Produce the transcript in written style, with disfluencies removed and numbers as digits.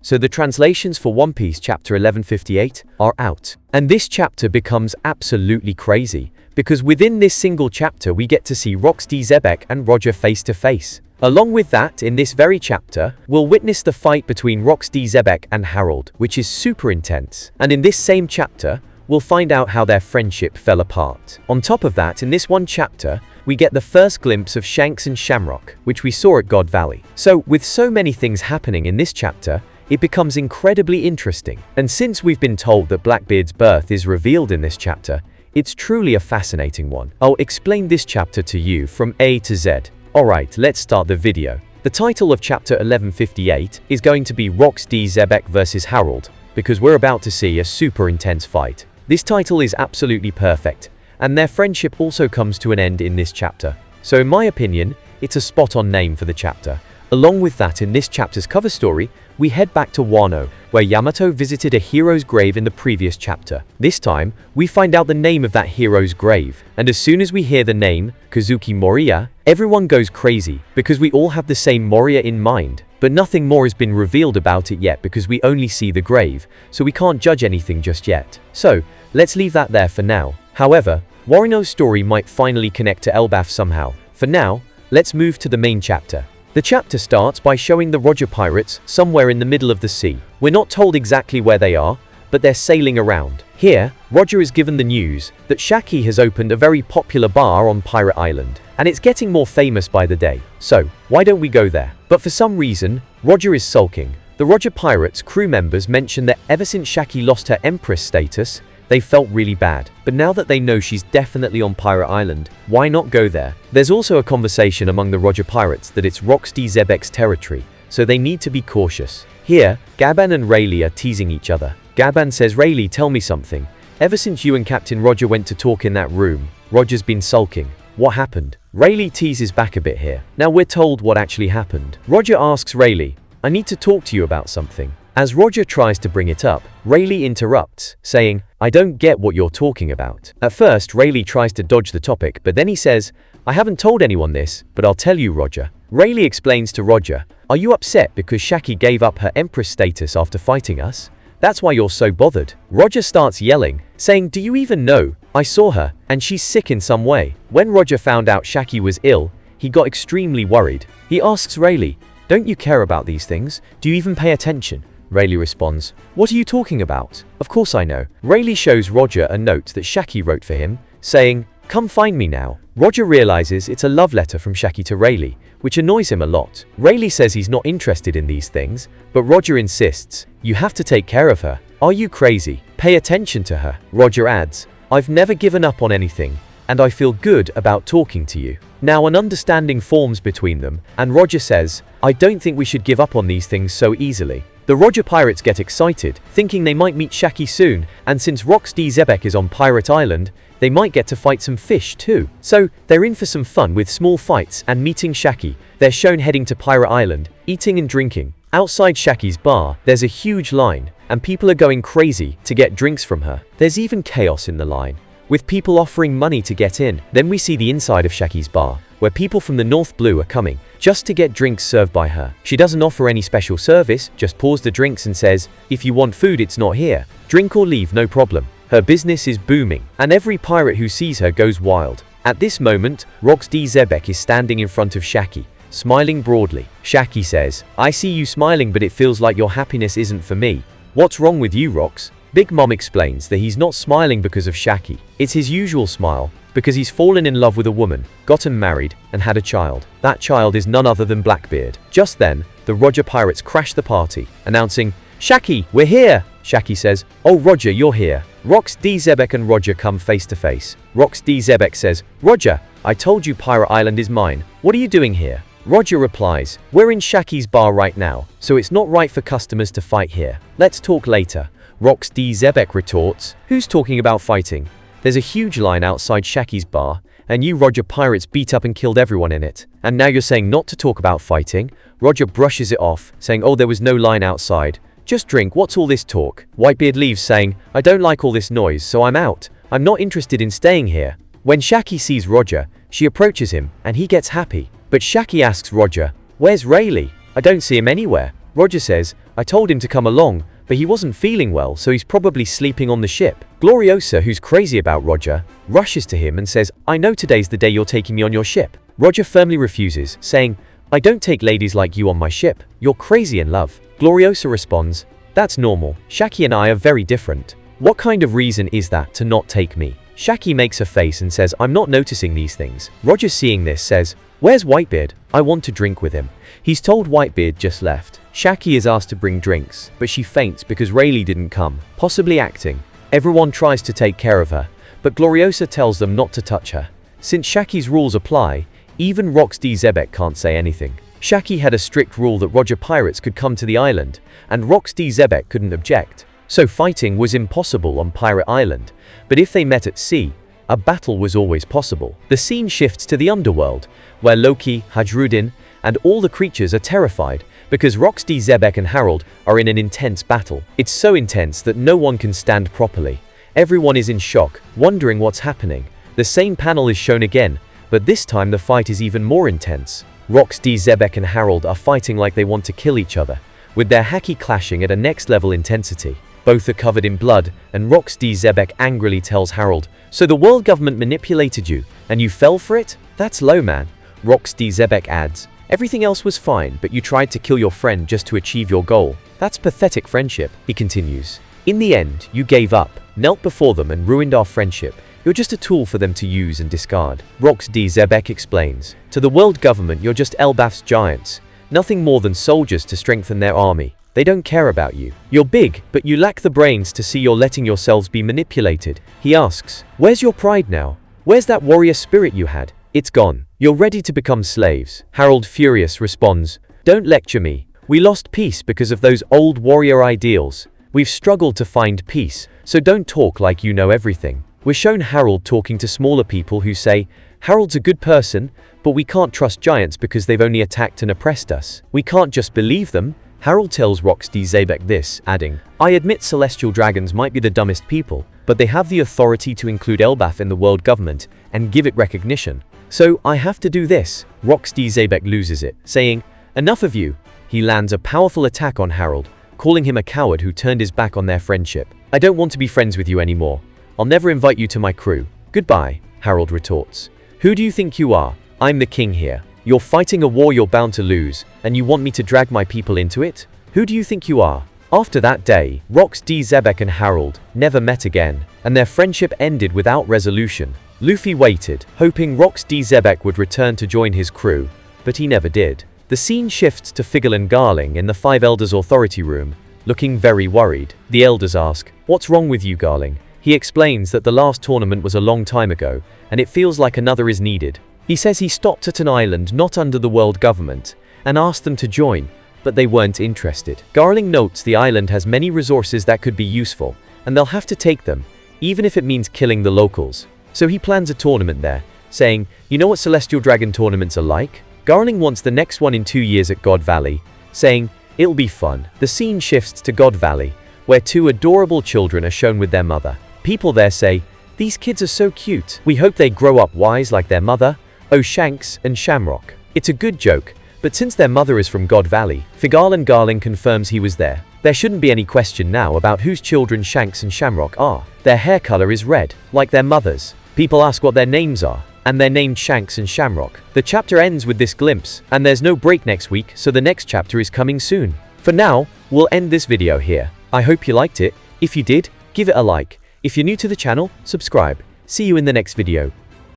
So the translations for One Piece chapter 1158 are out. And this chapter becomes absolutely crazy, because within this single chapter we get to see Rocksteady, Zebec and Roger face to face. Along with that, in this very chapter, we'll witness the fight between Rocksteady, Zebec and Harald, which is super intense. And in this same chapter, we'll find out how their friendship fell apart. On top of that, in this one chapter, we get the first glimpse of Shanks and Shamrock, which we saw at God Valley. So, with so many things happening in this chapter, it becomes incredibly interesting. And since we've been told that Blackbeard's birth is revealed in this chapter, it's truly a fascinating one. I'll explain this chapter to you from A to Z. Alright, let's start the video. The title of chapter 1158 is going to be Rocksteady, Zebec vs Harald, because we're about to see a super intense fight. This title is absolutely perfect, and their friendship also comes to an end in this chapter. So in my opinion, it's a spot-on name for the chapter. Along with that, in this chapter's cover story, we head back to Wano, where Yamato visited a hero's grave in the previous chapter. This time, we find out the name of that hero's grave, and as soon as we hear the name, Kazuki Moriya, everyone goes crazy, because we all have the same Moriya in mind. But nothing more has been revealed about it yet because we only see the grave, so we can't judge anything just yet. So, let's leave that there for now. However, Warino's story might finally connect to Elbaf somehow. For now, let's move to the main chapter. The chapter starts by showing the Roger pirates somewhere in the middle of the sea. We're not told exactly where they are, but they're sailing around. Here, Roger is given the news that Shaki has opened a very popular bar on Pirate Island, and it's getting more famous by the day. So, why don't we go there? But for some reason, Roger is sulking. The Roger Pirates crew members mention that ever since Shaki lost her Empress status, they felt really bad. But now that they know she's definitely on Pirate Island, why not go there? There's also a conversation among the Roger Pirates that it's Rocksteady Zebec's territory, so they need to be cautious. Here, Gaban and Rayleigh are teasing each other. Gaban says, "Rayleigh, tell me something. Ever since you and Captain Roger went to talk in that room, Roger's been sulking. What happened?" Rayleigh teases back a bit here. Now we're told what actually happened. Roger asks Rayleigh, "I need to talk to you about something." As Roger tries to bring it up, Rayleigh interrupts, saying, "I don't get what you're talking about." At first, Rayleigh tries to dodge the topic, but then he says, "I haven't told anyone this, but I'll tell you, Roger." Rayleigh explains to Roger, "Are you upset because Shaki gave up her Empress status after fighting us? That's why you're so bothered." Roger starts yelling, saying, "Do you even know? I saw her, and she's sick in some way." When Roger found out Shaki was ill, he got extremely worried. He asks Rayleigh, "Don't you care about these things? Do you even pay attention?" Rayleigh responds, "What are you talking about? Of course I know." Rayleigh shows Roger a note that Shaki wrote for him, saying, "Come find me now." Roger realizes it's a love letter from Shaki to Rayleigh, which annoys him a lot. Rayleigh says he's not interested in these things, but Roger insists, "You have to take care of her. Are you crazy? Pay attention to her." Roger adds, "I've never given up on anything, and I feel good about talking to you." Now an understanding forms between them, and Roger says, "I don't think we should give up on these things so easily." The Roger Pirates get excited, thinking they might meet Shaki soon, and since Rocksteady Zebec is on Pirate Island, they might get to fight some fish too. So, they're in for some fun with small fights and meeting Shaki. They're shown heading to Pirate Island, eating and drinking. Outside Shaki's bar, there's a huge line, and people are going crazy to get drinks from her. There's even chaos in the line, with people offering money to get in. Then we see the inside of Shaki's bar, where people from the North Blue are coming, just to get drinks served by her. She doesn't offer any special service, just pours the drinks and says, "If you want food, it's not here. Drink or leave, no problem." Her business is booming, and every pirate who sees her goes wild. At this moment, Rocksteady Zebec is standing in front of Shaki, smiling broadly. Shaki says, "I see you smiling, but it feels like your happiness isn't for me. What's wrong with you, Rox?" Big Mom explains that he's not smiling because of Shaki. It's his usual smile, because he's fallen in love with a woman, gotten married, and had a child. That child is none other than Blackbeard. Just then, the Roger Pirates crash the party, announcing, "Shaki, we're here!" Shaki says, "Oh Roger, you're here." Rocksteady, Zebec and Roger come face to face. Rocksteady Zebec says, "Roger, I told you Pirate Island is mine. What are you doing here?" Roger replies, "We're in Shaki's bar right now, so it's not right for customers to fight here. Let's talk later." Rocksteady Zebec retorts, "Who's talking about fighting? There's a huge line outside Shaki's bar, and you Roger Pirates beat up and killed everyone in it. And now you're saying not to talk about fighting?" Roger brushes it off, saying, "Oh, there was no line outside. Just drink, what's all this talk?" Whitebeard leaves saying, "I don't like all this noise, so I'm out. I'm not interested in staying here." When Shaki sees Roger, she approaches him, and he gets happy. But Shaki asks Roger, "Where's Rayleigh? I don't see him anywhere." Roger says, I told him to come along, but he wasn't feeling well, so he's probably sleeping on the ship. Gloriosa, who's crazy about Roger, rushes to him and says, I know today's the day you're taking me on your ship. Roger firmly refuses, saying, I don't take ladies like you on my ship. You're crazy in love. Gloriosa responds, that's normal. Shaki and I are very different. What kind of reason is that to not take me? Shaki makes a face and says, I'm not noticing these things. Roger, seeing this, says, where's Whitebeard? I want to drink with him. He's told Whitebeard just left. Shaki is asked to bring drinks, but she faints because Rayleigh didn't come, possibly acting. Everyone tries to take care of her, but Gloriosa tells them not to touch her. Since Shaki's rules apply, even Rox D. Zebec can't say anything. Shaki had a strict rule that Roger pirates could come to the island, and Rox D. Zebec couldn't object. So fighting was impossible on Pirate Island, but if they met at sea, a battle was always possible. The scene shifts to the underworld, where Loki, Hadrudin, and all the creatures are terrified because Rox D. Zebec and Harald are in an intense battle. It's so intense that no one can stand properly. Everyone is in shock, wondering what's happening. The same panel is shown again, but this time the fight is even more intense. Rox D. Zebec and Harald are fighting like they want to kill each other, with their haki clashing at a next-level intensity. Both are covered in blood, and Rox D. Zebec angrily tells Harald, so the world government manipulated you, and you fell for it? That's low, man. Rox D. Zebec adds, everything else was fine, but you tried to kill your friend just to achieve your goal. That's pathetic friendship, he continues. In the end, you gave up, knelt before them and ruined our friendship. You're just a tool for them to use and discard. Rox D. Zebec explains, to the world government you're just Elbaf's giants, nothing more than soldiers to strengthen their army. They don't care about you. You're big, but you lack the brains to see you're letting yourselves be manipulated. He asks, where's your pride now? Where's that warrior spirit you had? It's gone. You're ready to become slaves. Harald, furious, responds, don't lecture me. We lost peace because of those old warrior ideals. We've struggled to find peace, so don't talk like you know everything. We're shown Harald talking to smaller people who say, Harald's a good person, but we can't trust giants because they've only attacked and oppressed us. We can't just believe them. Harald tells Rox D. Zebec this, adding, I admit celestial dragons might be the dumbest people, but they have the authority to include Elbaf in the world government and give it recognition. So I have to do this. Rox D. Zebec loses it, saying, enough of you. He lands a powerful attack on Harald, calling him a coward who turned his back on their friendship. I don't want to be friends with you anymore. I'll never invite you to my crew. Goodbye, Harald retorts. Who do you think you are? I'm the king here. You're fighting a war you're bound to lose, and you want me to drag my people into it? Who do you think you are? After that day, Rox D. Zebec and Harald never met again, and their friendship ended without resolution. Luffy waited, hoping Rox D. Zebec would return to join his crew, but he never did. The scene shifts to Figgle and Garling in the Five Elders' authority room, looking very worried. The elders ask, what's wrong with you, Garling? He explains that the last tournament was a long time ago, and it feels like another is needed. He says he stopped at an island not under the world government, and asked them to join, but they weren't interested. Garling notes the island has many resources that could be useful, and they'll have to take them, even if it means killing the locals. So he plans a tournament there, saying, you know what celestial dragon tournaments are like? Garling wants the next one in 2 years at God Valley, saying, it'll be fun. The scene shifts to God Valley, where two adorable children are shown with their mother. People there say, these kids are so cute. We hope they grow up wise like their mother. Oh, Shanks and Shamrock. It's a good joke, but since their mother is from God Valley, Figgle and Garling confirms he was there. There shouldn't be any question now about whose children Shanks and Shamrock are. Their hair color is red, like their mother's. People ask what their names are, and they're named Shanks and Shamrock. The chapter ends with this glimpse, and there's no break next week, so the next chapter is coming soon. For now, we'll end this video here. I hope you liked it. If you did, give it a like. If you're new to the channel, subscribe. See you in the next video.